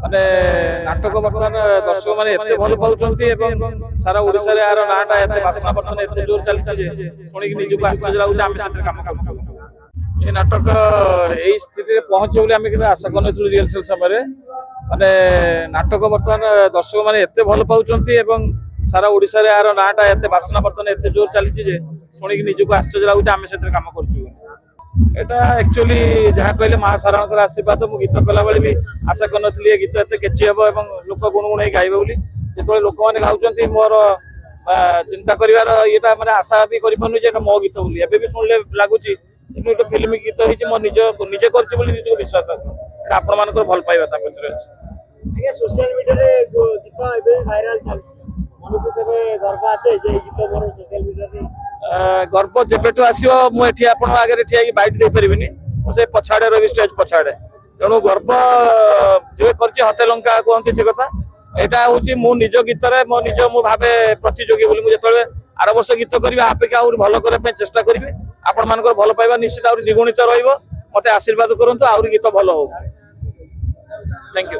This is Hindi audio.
माने नाटक बर्तमान दर्शक माने एते भल पाउछंती एवं सारा ओडिसा रे यार नाटा एते बासना बर्तमान एते जोर चलछि जे सुनिक निजको आश्चर्य लागुछ आमे सेते काम करछु। ए नाटक एई स्थिति रे पहुंचे बोली आमे केबे आशा करनथु रिहर्सल समय रे माने नाटक बर्तमान दर्शक माने एते भल पाउछंती एवं सारा ओडिसा रे यार नाटा एते बासना बर्तमान एते जोर चलछि जे सुनिक निजको आश्चर्य लागुछ आमे सेते काम करछु। एटा एक्चुअली जहाँ कहले महासारण आशीर्वाद मु गीत कला बेले भी आशा करनथली गीत एते केची हेबो एवं लोक गुणगुण गाइबे बोली जेतले लोक माने गाउचंती मोर चिंता करिवार एटा माने आशा भी करि पनु जे एटा मो गीत बोली एबे भी सुनले लागुची एटा फिल्म गीत हिची मो निजे करछि बोली निजको विश्वास अछि एटा आपण मानकर भल पाइबा ता पछरे अछि। आगे सोशल मीडिया रे गीत एबे वायरल चलछि मनको केबे गर्व आसे जे गीत मोर सोशल मीडिया रे गर्व जेबेटू आसीओ मु एठी आपण आगे ठिया की बाइट दे परिबिनी मु से पछाडे रवि स्टेज पछाडे तेणु गर्व जे करछि हते लंका कहंती से कथा एटा होची मु निज गीत रे मो निज मु भाबे प्रतियोगी बोली मु जेतले आर वर्ष गीत करबे आपे और भलो करे पे चेष्टा करबे आपण मानकर भलो पाइबा निश्चित और द्विगुणित रहइबो मते आशीर्वाद करंतु और गीत भलो हो। Thank you.